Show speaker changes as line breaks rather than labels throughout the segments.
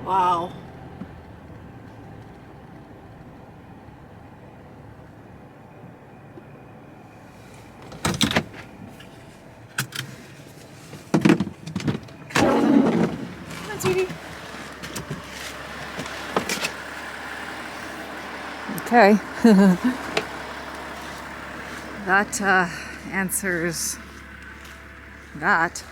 Wow. Come on, sweetie. Okay. That answers that.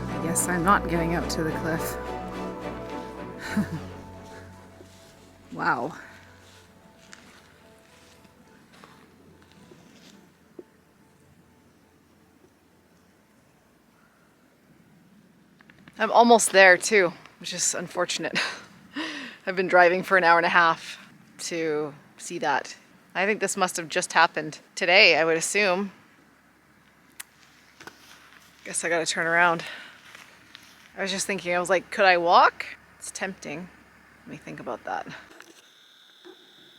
I guess I'm not getting up to the cliff. Wow. I'm almost there too, which is unfortunate. I've been driving for an hour and a half to see that. I think this must have just happened today, I would assume. Guess I gotta turn around. I was just thinking, I was like, could I walk? It's tempting. Let me think about that.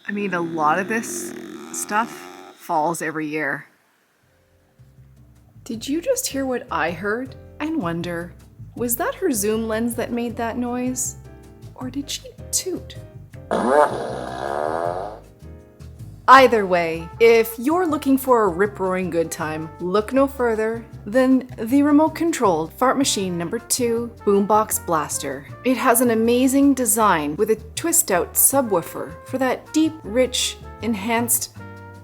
I mean, a lot of this stuff falls every year. Did you just hear what I heard and wonder, was that her zoom lens that made that noise? Or did she toot? Either way, if you're looking for a rip-roaring good time, look no further than the remote-controlled Fart Machine No. 2 Boombox Blaster. It has an amazing design with a twist-out subwoofer for that deep, rich, enhanced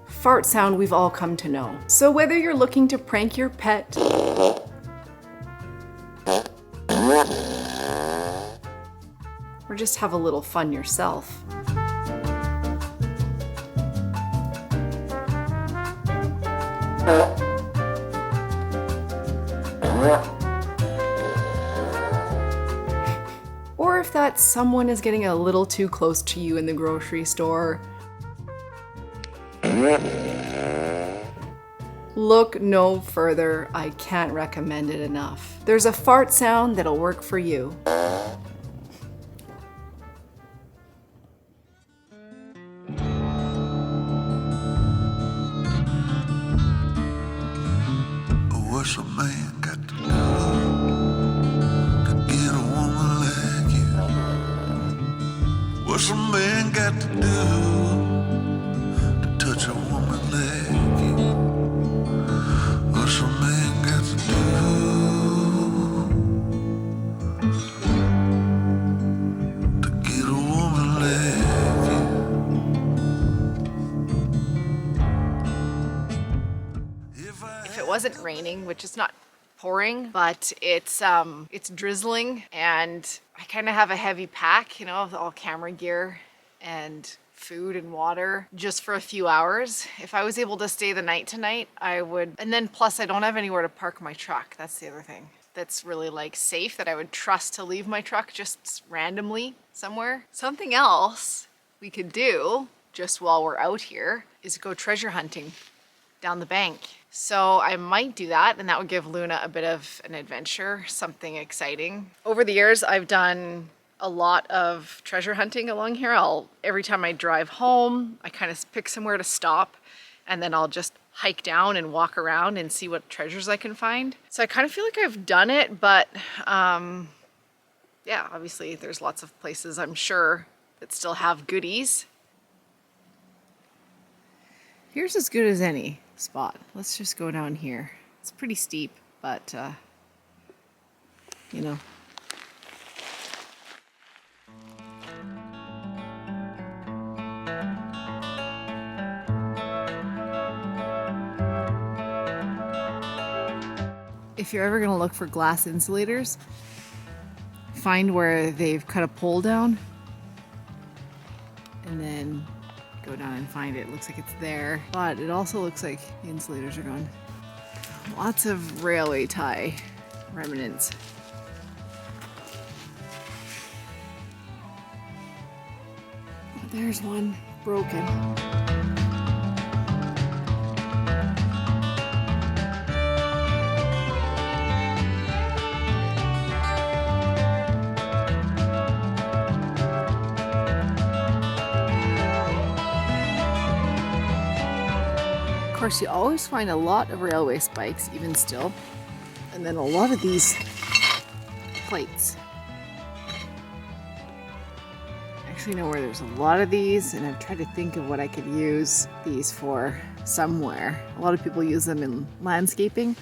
fart sound we've all come to know. So whether you're looking to prank your pet, or just have a little fun yourself, or if that someone is getting a little too close to you in the grocery store, look no further. I can't recommend it enough. There's a fart sound that'll work for you.
What's a man got to do to get a woman like you? What's a man got to do to touch a woman like you? What's a man got to do to get a woman like you?
If it wasn't raining, which is not pouring, but it's drizzling, and I kind of have a heavy pack, you know, of all camera gear and food and water just for a few hours. If I was able to stay the night tonight, I would. And then plus I don't have anywhere to park my truck. That's the other thing that's really like safe, that I would trust to leave my truck just randomly somewhere. Something else we could do just while we're out here is go treasure hunting down the bank. So I might do that, and that would give Luna a bit of an adventure, something exciting. Over the years, I've done a lot of treasure hunting along here. Every time I drive home, I kind of pick somewhere to stop, and then I'll just hike down and walk around and see what treasures I can find. So I kind of feel like I've done it, but yeah, obviously there's lots of places I'm sure that still have goodies. Here's as good as any spot. Let's just go down here. It's pretty steep, but you know. If you're ever gonna look for glass insulators, find where they've cut a pole down and then go down and find it. It looks like it's there, but it also looks like the insulators are gone. Lots of railway tie remnants. Oh, there's one broken. course, you always find a lot of railway spikes, even still. And then a lot of these plates. I actually know where there's a lot of these, and I've tried to think of what I could use these for somewhere. A lot of people use them in landscaping.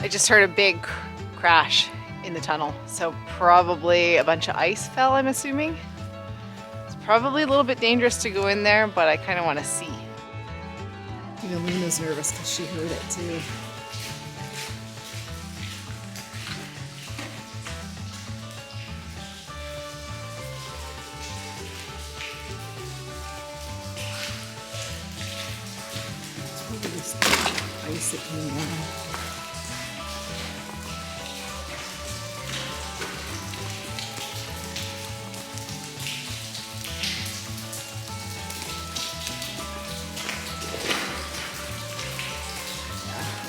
I just heard a big crash in the tunnel, so probably a bunch of ice fell, I'm assuming. It's probably a little bit dangerous to go in there, but I kind of want to see. You know, Luna's nervous because she heard it too. It's probably just ice that came down.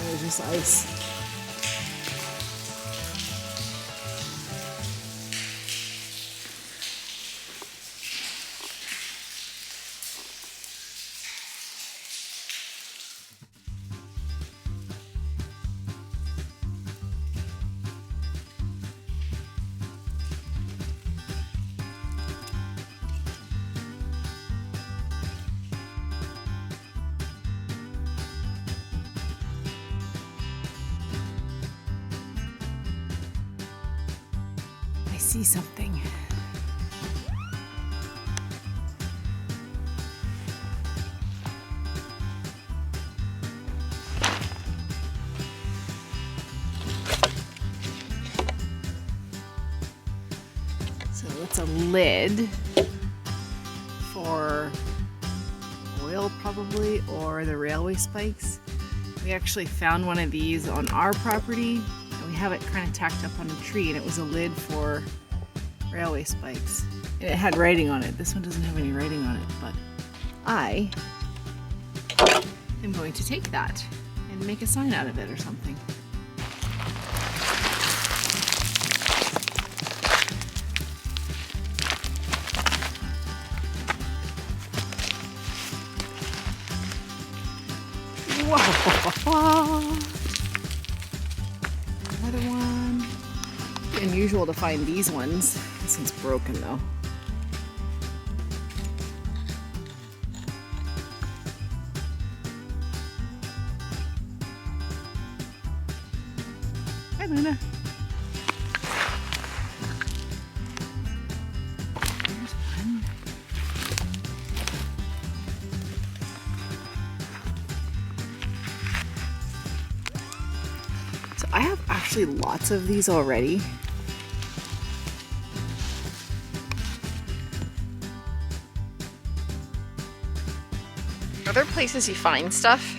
There's just ice. I see something. So it's a lid for oil probably, or the railway spikes. We actually found one of these on our property, and we have it kind of tacked up on a tree, and it was a lid for railway spikes. And it had writing on it. This one doesn't have any writing on it, but I am going to take that and make a sign out of it or something. Whoa! Another one. Unusual to find these ones. This one's broken though. Hi, Luna. There's one. So I have actually lots of these already. Other places you find stuff,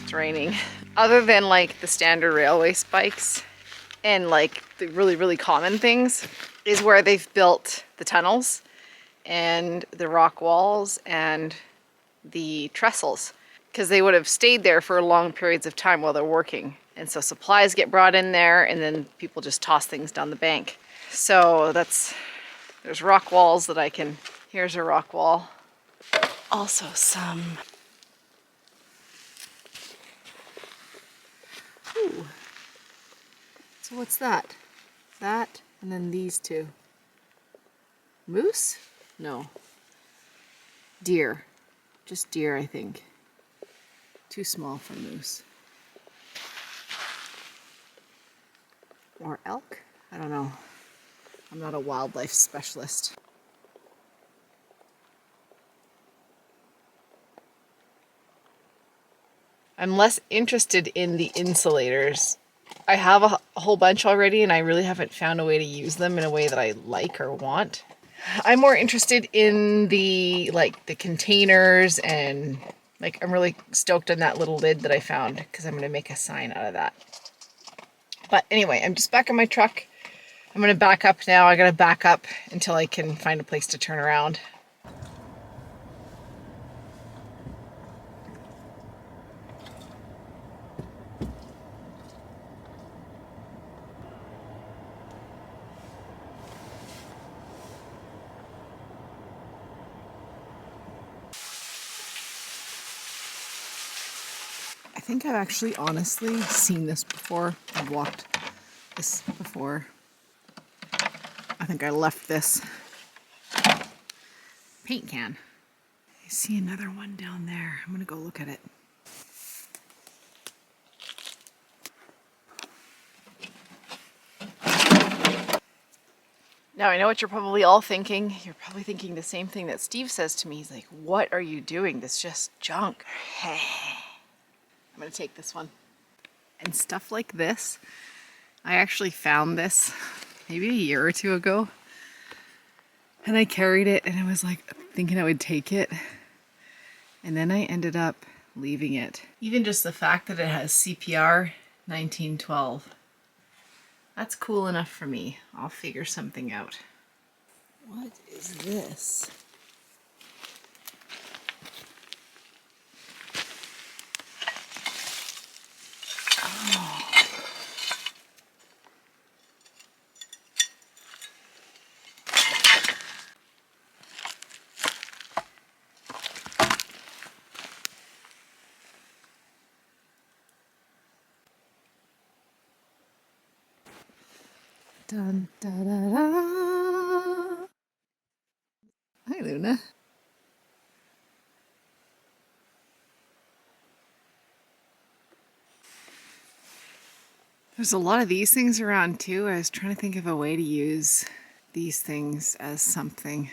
it's raining, other than like the standard railway spikes and like the really common things, is where they've built the tunnels and the rock walls and the trestles, because they would have stayed there for long periods of time while they're working. And so supplies get brought in there, and then people just toss things down the bank. So there's rock walls that I can, here's a rock wall. Also some, ooh, so what's that? That, and then these two. Moose? No. Deer. Just deer, I think. Too small for moose. Or elk? I don't know. I'm not a wildlife specialist. I'm less interested in the insulators. I have a whole bunch already, and I really haven't found a way to use them in a way that I like or want. I'm more interested in the containers, and like I'm really stoked on that little lid that I found, because I'm going to make a sign out of that. But anyway, I'm just back in my truck. I'm going to back up now. I got to back up until I can find a place to turn around. think I've actually honestly seen this before. I've walked this before. I think I left this paint can. I see another one down there. I'm gonna go look at it. Now, I know what you're probably all thinking. You're probably thinking the same thing that Steve says to me. He's like, what are you doing? That's just junk. I'm gonna take this one. And stuff like this, I actually found this maybe a year or two ago. And I carried it and I was like thinking I would take it. And then I ended up leaving it. Even just the fact that it has CPR 1912. That's cool enough for me. I'll figure something out. What is this? Oh. Dun, da, da, da. Hi, Luna. There's a lot of these things around too. I was trying to think of a way to use these things as something.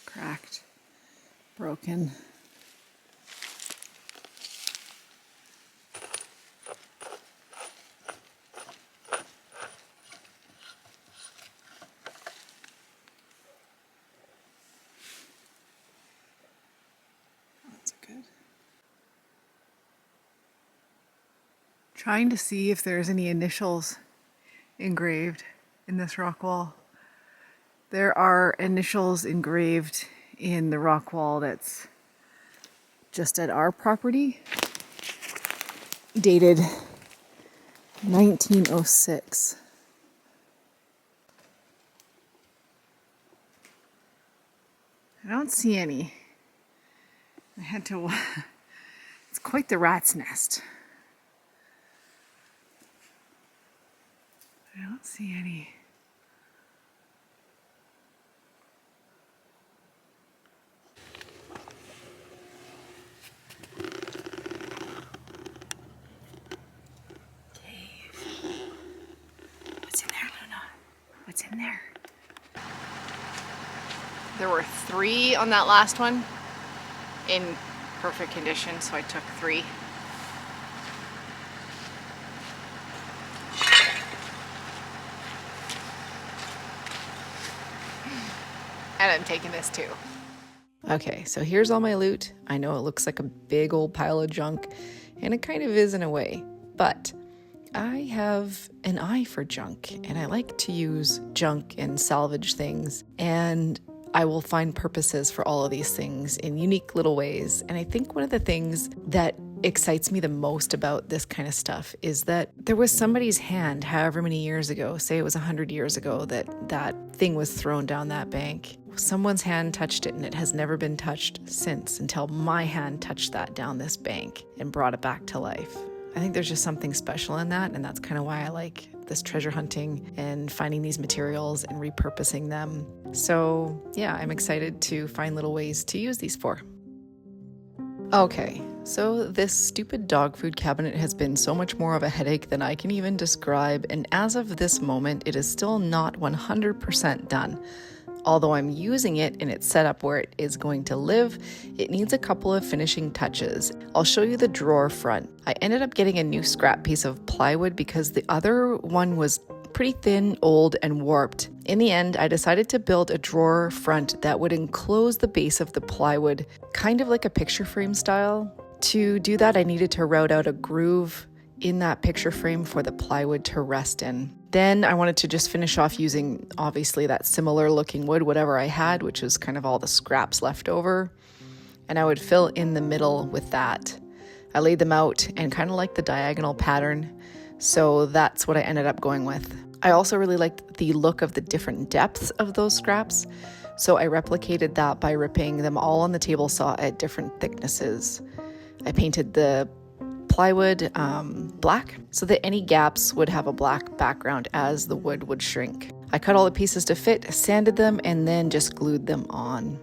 Cracked. Broken. That's good. Trying to see if there's any initials engraved in this rock wall. There are initials engraved in the rock wall that's just at our property, dated 1906. I don't see any. I had to, it's quite the rat's nest. I don't see any. What's in there? There were 3 on that last one in perfect condition, so I took 3. And I'm taking this too. Okay, so here's all my loot. I know it looks like a big old pile of junk, and it kind of is in a way, but I have an eye for junk, and I like to use junk and salvage things, and I will find purposes for all of these things in unique little ways. And I think one of the things that excites me the most about this kind of stuff is that there was somebody's hand however many years ago, say it was 100 years ago, that thing was thrown down that bank. Someone's hand touched it, and it has never been touched since, until my hand touched that down this bank and brought it back to life. I think there's just something special in that, and that's kind of why I like this treasure hunting and finding these materials and repurposing them. So yeah, I'm excited to find little ways to use these for. Okay, so this stupid dog food cabinet has been so much more of a headache than I can even describe, and as of this moment, it is still not 100% done. Although I'm using it in its setup where it is going to live, it needs a couple of finishing touches. I'll show you the drawer front. I ended up getting a new scrap piece of plywood because the other one was pretty thin, old, and warped. In the end, I decided to build a drawer front that would enclose the base of the plywood, kind of like a picture frame style. To do that, I needed to route out a groove in that picture frame for the plywood to rest in. Then I wanted to just finish off using, obviously, that similar looking wood, whatever I had, which was kind of all the scraps left over. And I would fill in the middle with that. I laid them out and kind of like the diagonal pattern, so that's what I ended up going with.
I also really liked the look of the different depths of those scraps, so I replicated that by ripping them all on the table saw at different thicknesses. I painted the plywood black so that any gaps would have a black background as the wood would shrink. I cut all the pieces to fit, sanded them, and then just glued them on.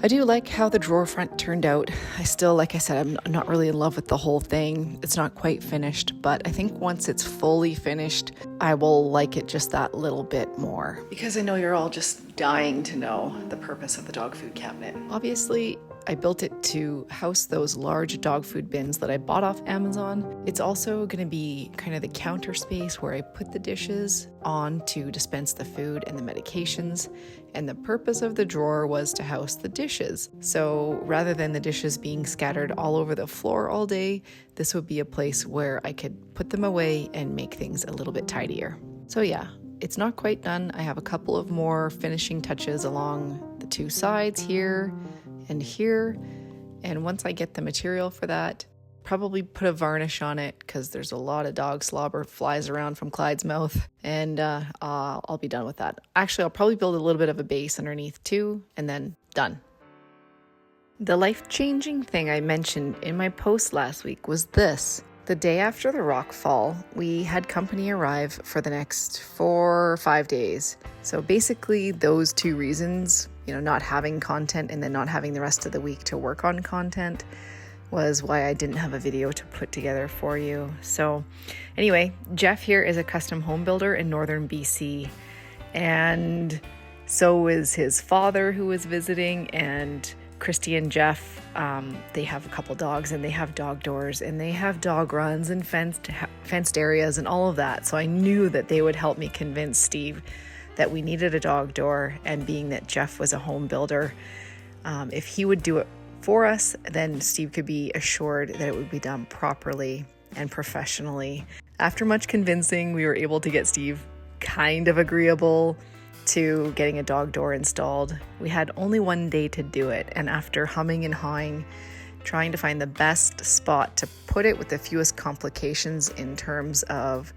I do like how the drawer front turned out. I still, like I said, I'm not really in love with the whole thing. It's not quite finished, but I think once it's fully finished, I will like it just that little bit more. Because I know you're all just dying to know the purpose of the dog food cabinet. Obviously, I built it to house those large dog food bins that I bought off Amazon. It's also going to be kind of the counter space where I put the dishes on to dispense the food and the medications. And the purpose of the drawer was to house the dishes. So rather than the dishes being scattered all over the floor all day, this would be a place where I could put them away and make things a little bit tidier. So yeah, it's not quite done. I have a couple of more finishing touches along the two sides here and here, and once I get the material for that, probably put a varnish on it because there's a lot of dog slobber flies around from Clyde's mouth, and I'll be done with that. Actually, I'll probably build a little bit of a base underneath too, and then done. The life-changing thing I mentioned in my post last week was this. The day after the rockfall, we had company arrive for the next 4 or 5 days. So basically those two reasons, not having content and then not having the rest of the week to work on content, was why I didn't have a video to put together for you. So anyway, Jeff here is a custom home builder in northern BC, and so is his father who was visiting, and Christy and Jeff, they have a couple dogs, and they have dog doors, and they have dog runs and fenced areas and all of that. So I knew that they would help me convince Steve that we needed a dog door, and being that Jeff was a home builder, if he would do it for us, then Steve could be assured that it would be done properly and professionally. After much convincing, we were able to get Steve kind of agreeable to getting a dog door installed. We had only one day to do it, and after humming and hawing, trying to find the best spot to put it with the fewest complications in terms of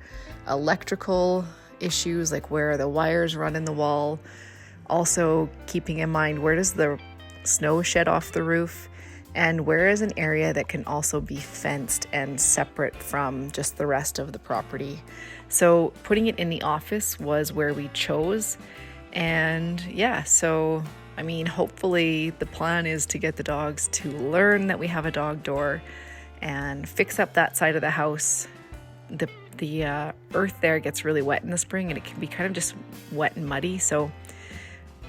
electrical issues, like where the wires run in the wall, also keeping in mind where does the snow shed off the roof, and where is an area that can also be fenced and separate from just the rest of the property. So putting it in the office was where we chose. And yeah, so hopefully the plan is to get the dogs to learn that we have a dog door and fix up that side of the house. The earth there gets really wet in the spring, and it can be kind of just wet and muddy. So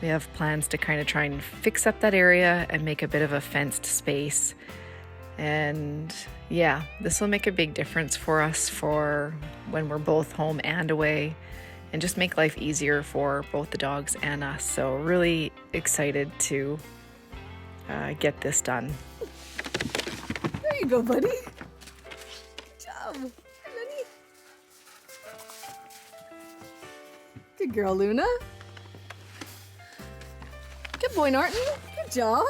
we have plans to kind of try and fix up that area and make a bit of a fenced space. And yeah, this will make a big difference for us for when we're both home and away, and just make life easier for both the dogs and us. So really excited to get this done.
There you go, buddy. Good job. Hi, Lenny. Good girl, Luna. Good boy, Norton. Good job.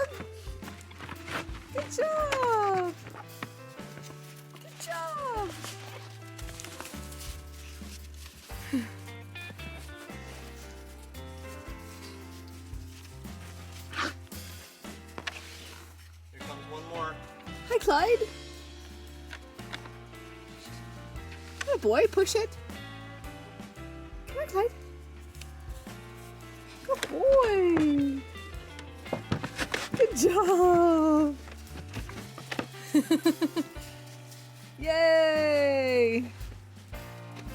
Good job. Good job.
Here comes one more.
Hi, Clyde. Good boy, push it. Come on, Clyde. Good boy. Good job. Yay.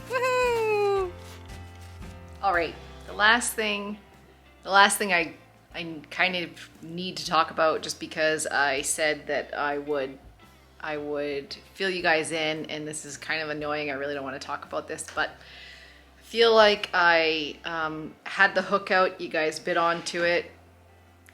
Woohoo. All right, the last thing I kind of need to talk about, just because I said that I would fill you guys in, and this is kind of annoying. I really don't want to talk about this, but I feel like I had the hook out, you guys bit onto it,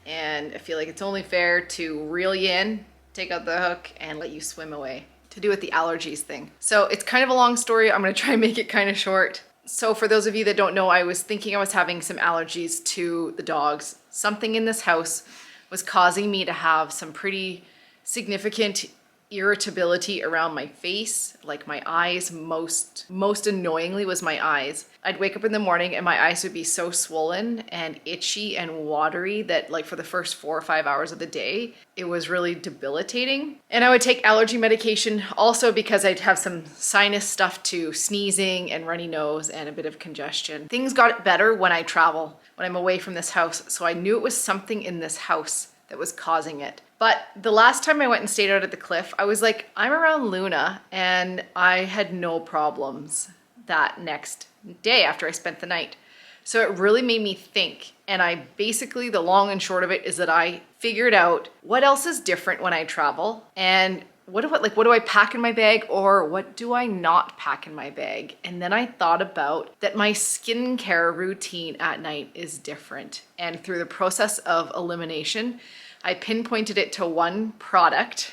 and I feel like it's only fair to reel you in, take out the hook, and let you swim away. To do with the allergies thing. So it's kind of a long story. I'm gonna try and make it kind of short. So for those of you that don't know, I was thinking I was having some allergies to the dogs. Something in this house was causing me to have some pretty significant
irritability around my face, like my eyes. Most annoyingly was my eyes. I'd wake up in the morning and my eyes would be so swollen and itchy and watery that like for the first 4 or 5 hours of the day, it was really debilitating. And I would take allergy medication also because I'd have some sinus stuff too, sneezing and runny nose and a bit of congestion. Things got better when I travel, when I'm away from this house. So I knew it was something in this house that was causing it. But the last time I went and stayed out at the cliff, I was like, I'm around Luna, and I had no problems that next day after I spent the night. So it really made me think. And I basically, the long and short of it is that I figured out what else is different when I travel, and what do I pack in my bag, or what do I not pack in my bag? And then I thought about that my skincare routine at night is different. And through the process of elimination, I pinpointed it to one product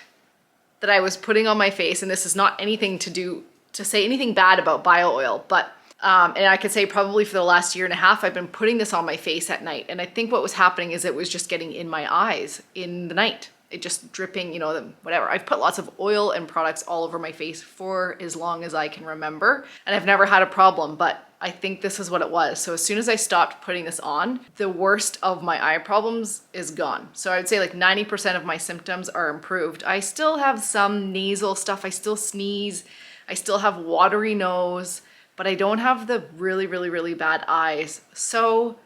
that I was putting on my face. And this is not anything to say anything bad about bio oil, but and I could say probably for the last year and a half, I've been putting this on my face at night. And I think what was happening is it was just getting in my eyes in the night. It just dripping, you know, whatever. I've put lots of oil and products all over my face for as long as I can remember. And I've never had a problem, but I think this is what it was. So as soon as I stopped putting this on, the worst of my eye problems is gone. So I would say like 90% of my symptoms are improved. I still have some nasal stuff. I still sneeze. I still have watery nose, but I don't have the really, really, really bad eyes. So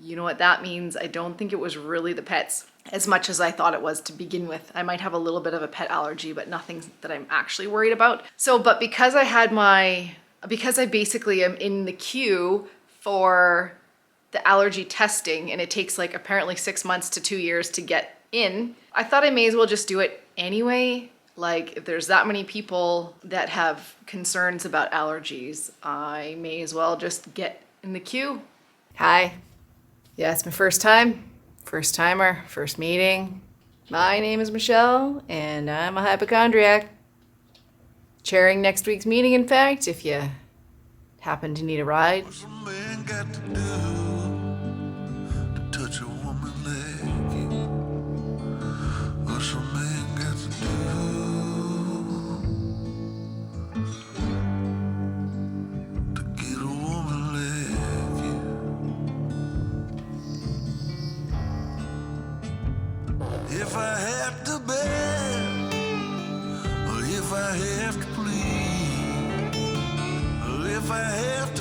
you know what that means. I don't think it was really the pets as much as I thought it was to begin with. I might have a little bit of a pet allergy, but nothing that I'm actually worried about. So, but because I basically am in the queue for the allergy testing, and it takes like apparently 6 months to 2 years to get in, I thought I may as well just do it anyway. Like if there's that many people that have concerns about allergies, I may as well just get in the queue. Hi. Yeah, it's my first time. First timer, first meeting. My name is Michelle, and I'm a hypochondriac. Chairing next week's meeting, in fact, if you happen to need a ride.
What's a man got to do to touch a woman like you? What's a man got to do to get a woman like you? If I have to beg, or if I have to plead, or if I have to